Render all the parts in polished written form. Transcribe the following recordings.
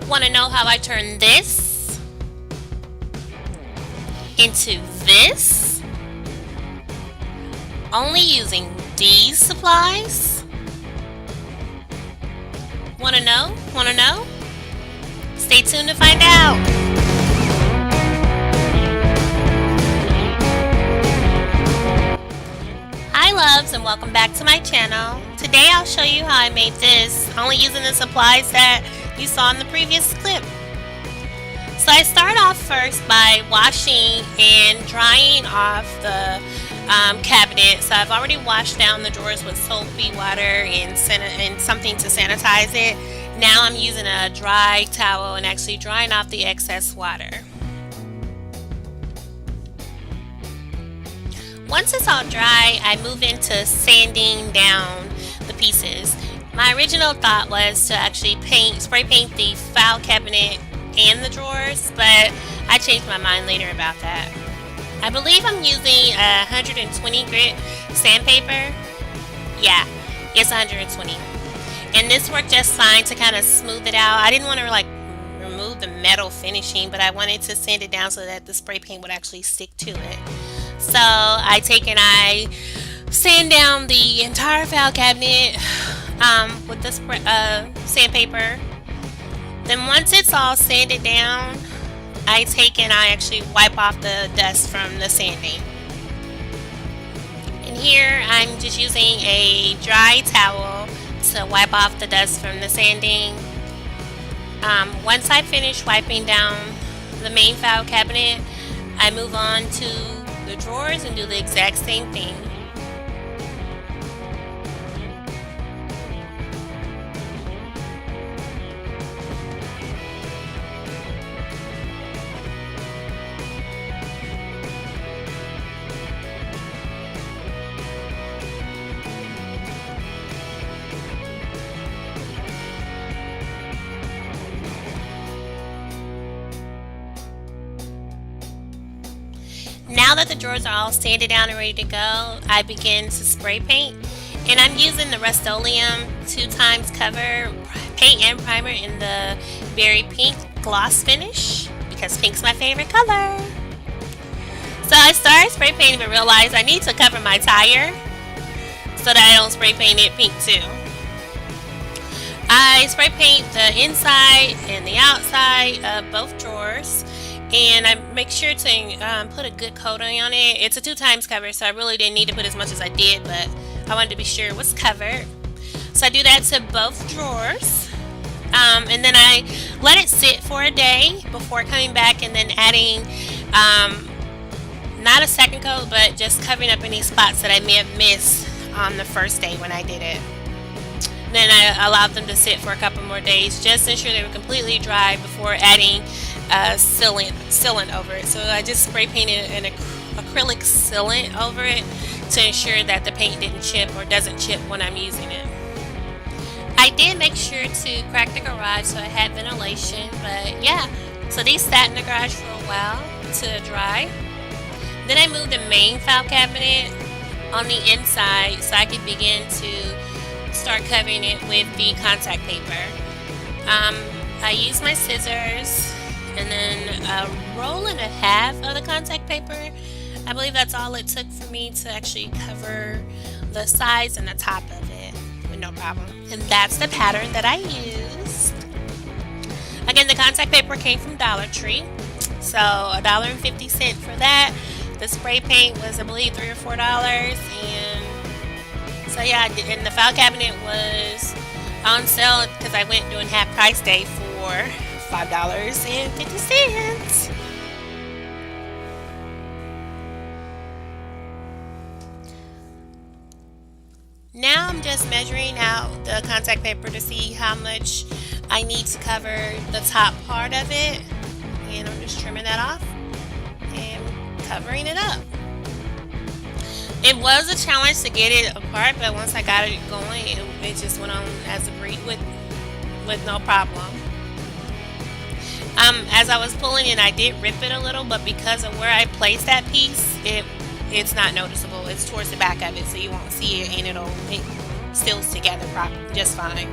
Want to know how I turn this into this? Only using these supplies? Want to know? Want to know? Stay tuned to find out. Hi loves, and welcome back to my channel. Today I'll show you how I made this only using the supplies that you saw in the previous clip. So I start off first by washing and drying off the cabinet. So I've already washed down the drawers with soapy water and something to sanitize it. Now I'm using a dry towel and actually drying off the excess water. Once it's all dry, I move into sanding down the pieces. My original thought was to actually spray paint the file cabinet and the drawers, but I changed my mind later about that. I believe I'm using a 120 grit sandpaper. Yeah, it's 120. And this worked just fine to kind of smooth it out. I didn't want to remove the metal finishing, but I wanted to sand it down so that the spray paint would actually stick to it. So I sand down the entire file cabinet with the sandpaper. Then once it's all sanded down, I actually wipe off the dust from the sanding. And here I'm just using a dry towel to wipe off the dust from the sanding. Once I finish wiping down the main file cabinet, I move on to the drawers and do the exact same thing. Now that the drawers are all sanded down and ready to go, I begin to spray paint. And I'm using the Rust-Oleum 2x cover paint and primer in the berry pink gloss finish because pink's my favorite color. So I started spray painting but realized I need to cover my tire so that I don't spray paint it pink too. I spray paint the inside and the outside of both drawers. And I make sure to put a good coating on it. It's a 2x cover, so I really didn't need to put as much as I did, but I wanted to be sure it was covered. So I do that to both drawers. And then I let it sit for a day before coming back and then adding not a second coat, but just covering up any spots that I may have missed on the first day when I did it. Then I allowed them to sit for a couple more days just to ensure they were completely dry before adding sealant over it. So I just spray painted an acrylic sealant over it to ensure that the paint didn't chip or doesn't chip when I'm using it. I did make sure to crack the garage so I had ventilation, but yeah, so these sat in the garage for a while to dry. Then I moved the main file cabinet on the inside so I could begin to start covering it with the contact paper. I used my scissors and then a roll and a half of the contact paper. I believe that's all it took for me to actually cover the sides and the top of it with no problem. And that's the pattern that I used. Again, the contact paper came from Dollar Tree, so $1.50 for that. The spray paint was, I believe, $3 or $4, and so yeah, and the file cabinet was on sale because I went during half price day for $5.50. Now I'm just measuring out the contact paper to see how much I need to cover the top part of it, and I'm just trimming that off and covering it up. It was a challenge to get it apart, but once I got it going, it just went on as a breeze with no problem. As I was pulling it, I did rip it a little, but because of where I placed that piece, it's not noticeable. It's towards the back of it, so you won't see it, and it stills together just fine.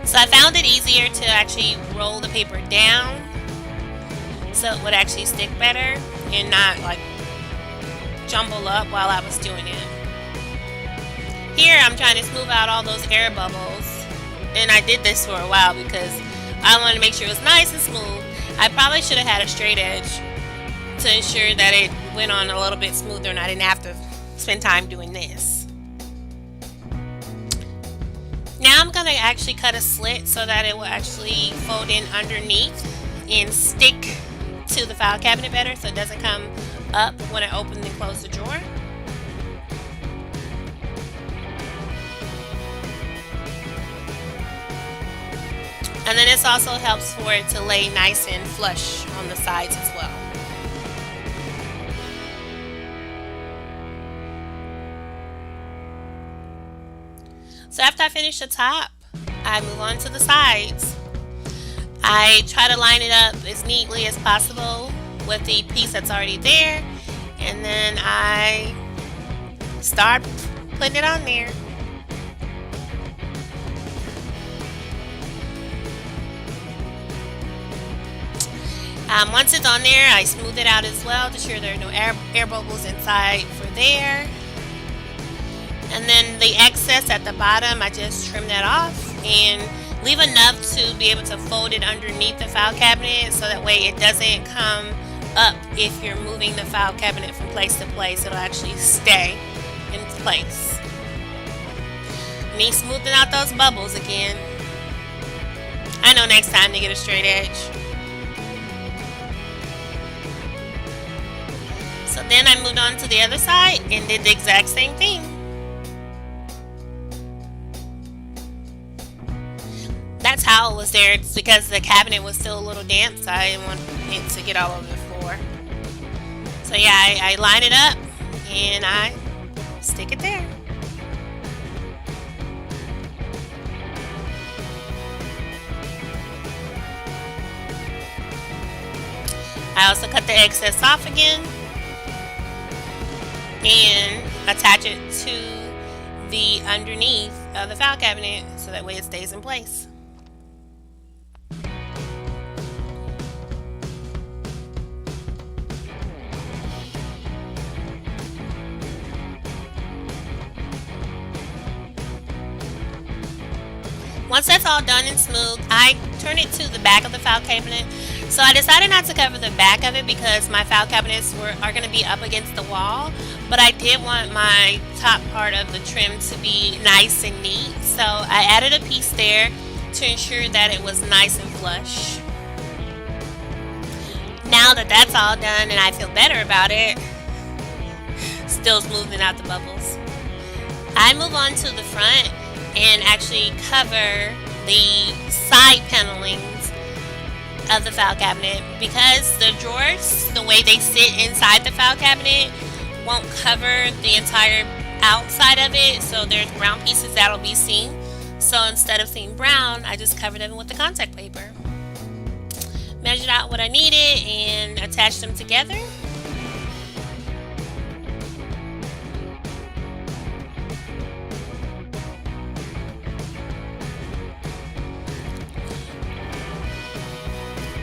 So I found it easier to actually roll the paper down so it would actually stick better and not like jumble up while I was doing it. Here I'm trying to smooth out all those air bubbles, and I did this for a while because I wanted to make sure it was nice and smooth. I probably should have had a straight edge to ensure that it went on a little bit smoother and I didn't have to spend time doing this. Now I'm going to actually cut a slit so that it will actually fold in underneath and stick to the file cabinet better so it doesn't come up when I open and close the drawer. And then this also helps for it to lay nice and flush on the sides as well. So after I finish the top, I move on to the sides. I try to line it up as neatly as possible with the piece that's already there, and then I start putting it on there. Once it's on there, I smooth it out as well to ensure there are no air bubbles inside for there. And then the excess at the bottom, I just trim that off and leave enough to be able to fold it underneath the file cabinet so that way it doesn't come up if you're moving the file cabinet from place to place. It'll actually stay in place. Me smoothing out those bubbles again. I know next time to get a straight edge. So then I moved on to the other side and did the exact same thing. That towel was there because the cabinet was still a little damp, so I didn't want it to get all over the floor. So yeah, I line it up and I stick it there. I also cut the excess off again and attach it to the underneath of the file cabinet so that way it stays in place. Once that's all done and smooth, I turn it to the back of the file cabinet. So I decided not to cover the back of it because my file cabinets are going to be up against the wall, but I did want my top part of the trim to be nice and neat. So I added a piece there to ensure that it was nice and flush. Now that that's all done and I feel better about it, still smoothing out the bubbles, I move on to the front and actually cover the side panelings of the file cabinet because the drawers, the way they sit inside the file cabinet, won't cover the entire outside of it, so there's brown pieces that'll be seen. So instead of seeing brown, I just covered them with the contact paper. Measured out what I needed and attached them together.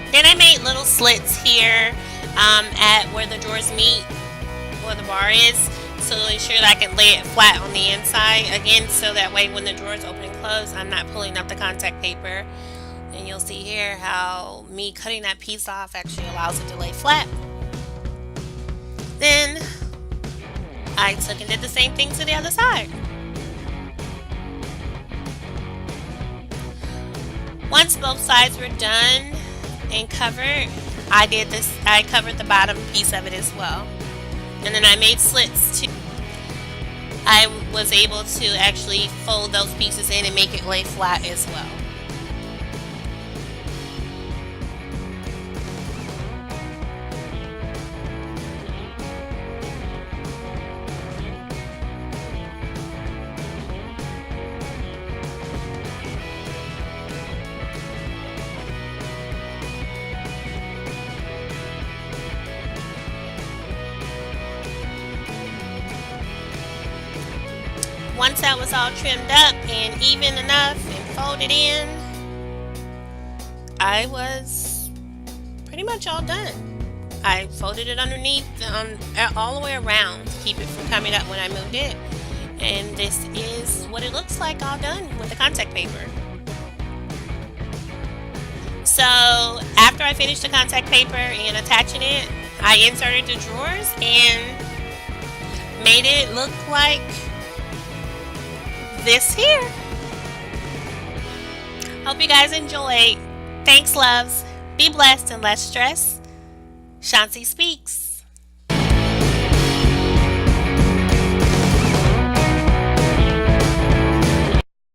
Then I made little slits here at where the drawers meet, where the bar is, so to ensure that I can lay it flat on the inside. Again, so that way when the drawers open and close, I'm not pulling up the contact paper. And you'll see here how me cutting that piece off actually allows it to lay flat. Then I took and did the same thing to the other side. Once both sides were done and covered, I covered the bottom piece of it as well. And then I made slits too. I was able to actually fold those pieces in and make it lay flat as well. Once that was all trimmed up and even enough and folded in, I was pretty much all done. I folded it underneath all the way around to keep it from coming up when I moved it. And this is what it looks like all done with the contact paper. So after I finished the contact paper and attaching it, I inserted the drawers and made it look like this here. Hope you guys enjoyed. Thanks, loves. Be blessed and less stress. Shoncy speaks.